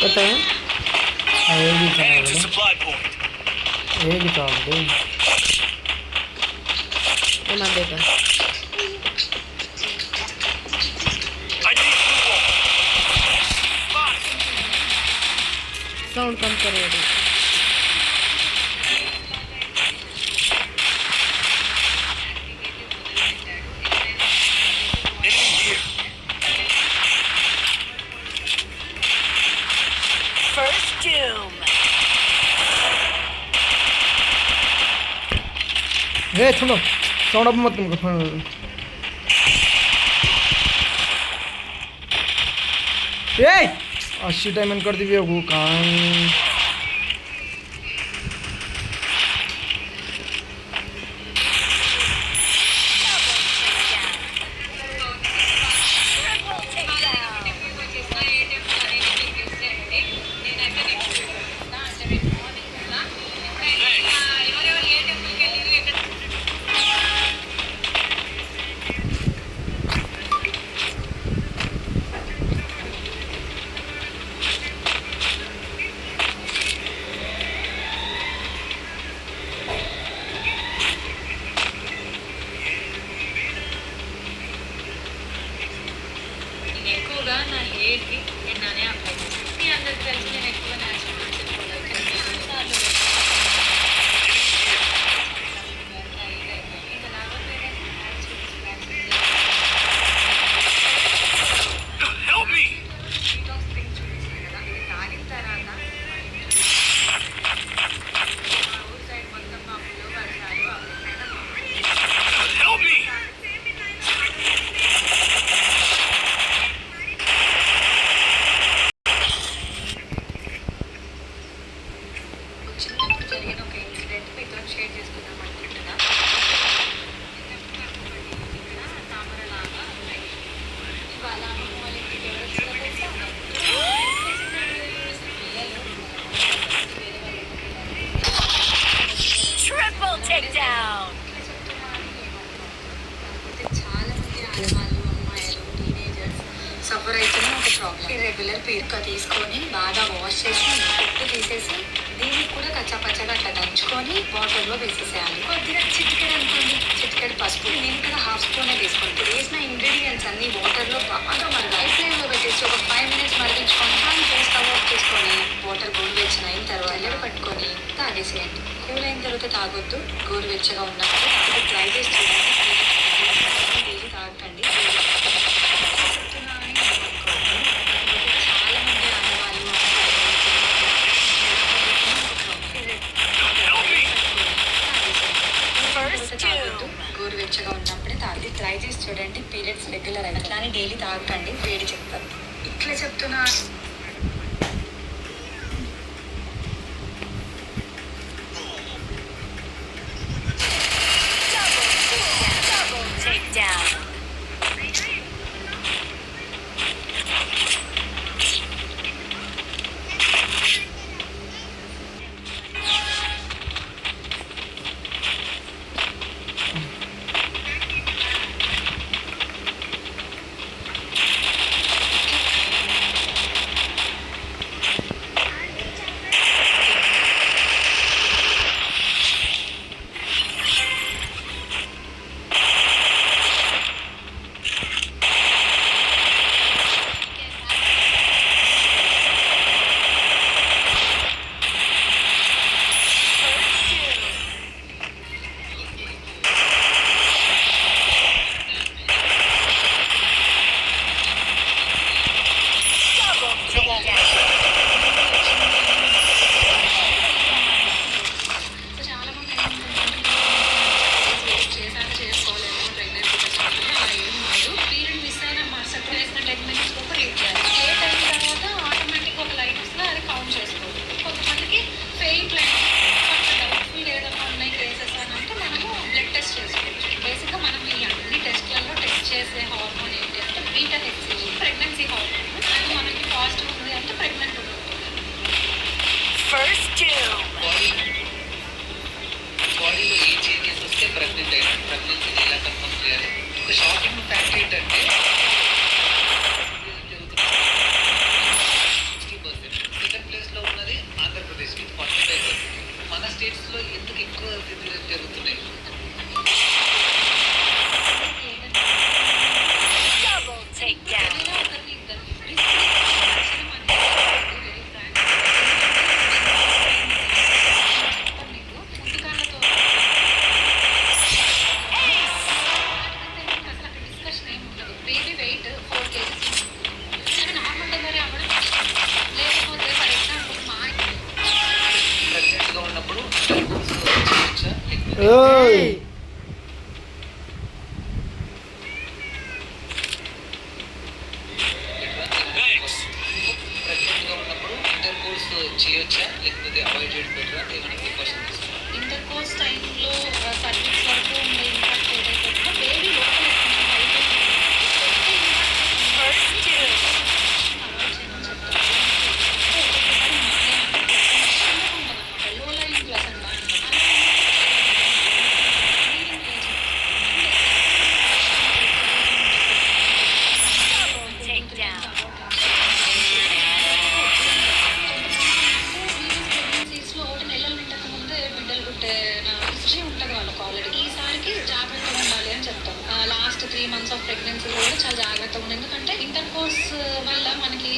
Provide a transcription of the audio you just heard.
पता है आएगी तो ये मान देगा साउंड कम करेगा ए छोड़ो साउंड अप मत तुमको ए अच्छी टाइम कर दी वो कहाँ నా హెయిర్కి నేను నానే అప్లై చేస్తాను. మీ అందరికి తెలిసి నేను ఎక్కువ న్యాచురల్ తాగిన తర్వాత మా ఊరు సైడ్ మొత్తం మా పులో వర్షాలు చిన్నప్పుడు జరిగిన ఒక ఇన్సిడెంట్ మీతో షేర్ చేసుకుందాం అనుకుంటున్నా. ఇక్కడ తామరలాగా ఉన్నాయి. ఇవాళ అమ్మమ్మ వాళ్ళ ఇంటికి ఎవరు వచ్చారో తెలుసా? చాలా మంది ఆడవాళ్ళు అమ్మాయిలు టీనేజర్స్ సఫర్ అయితేనే ఒక ప్రాబ్లం. రెగ్యులర్ పీరిక తీసుకొని బాగా వాష్ చేసి పొట్టు తీసేసి దీనికి కూడా కచ్చాపచ్చగా అట్లా దంచుకొని వాటర్లో వేసేసేయాలి. కొద్దిగా చిటికెడు అనుకోండి, చిటికెడు పసుపు. నేను ఇక్కడ హాఫ్ స్పూనే తీసుకోండి. వేసిన ఇంగ్రీడియంట్స్ అన్ని వాటర్లో బాగా మరగాలి. ఫ్లేమ్లో పెట్టేసి ఒక 5 minutes మరిగించుకొని స్టవ్ ఆఫ్ చేసుకొని వాటర్ గోరువెచ్చగా అయిన తర్వాత ఎల్లడి పట్టుకొని తాగేసేయండి. కూల్ అయిన తర్వాత తాగొద్దు, గోరువెచ్చగా ఉన్నప్పుడు ట్రై చేసి చూడండి. డైలీ తాగకండి. గోరువెచ్చగా ఉన్నప్పుడే తాగి ట్రై చేసి చూడండి. పీరియడ్స్ రెగ్యులర్ అయితే కానీ డైలీ తాగకండి, వేడి చెప్తారు. ఇట్లా చెప్తున్నా. ఏయ్ ప్రెగ్నెంట్గా ఉన్నప్పుడు ఇంటర్ కోర్స్ చేయొచ్చా లేకపోతే అవాయిడ్ చేయడం బెటరా ఏమైనా ప్రికాషన్ తీసుకోవాలి? ఇంటర్ కోర్స్ టైంలో సర్వీస్ వరకు ఉండే ఇంపాక్ట్ ఏదైతే ఉందో బేబీ లోపల కొంచెం బయట అవాయిడ్ చేయమని చెప్తాను. లో లైన్ క్లాస్ అంటారు. నెలలు నిండక ముందే బిడ్డలు పుట్టే హిస్టరీ ఉంటుంది వాళ్ళకి ఆల్రెడీ. ఈసారికి జాగ్రత్తగా ఉండాలి అని చెప్తాం. లాస్ట్ 3 months ఆఫ్ ప్రెగ్నెన్సీ కూడా చాలా జాగ్రత్తగా ఉంది. ఎందుకంటే ఇంటర్ కోర్స్ వల్ల మనకి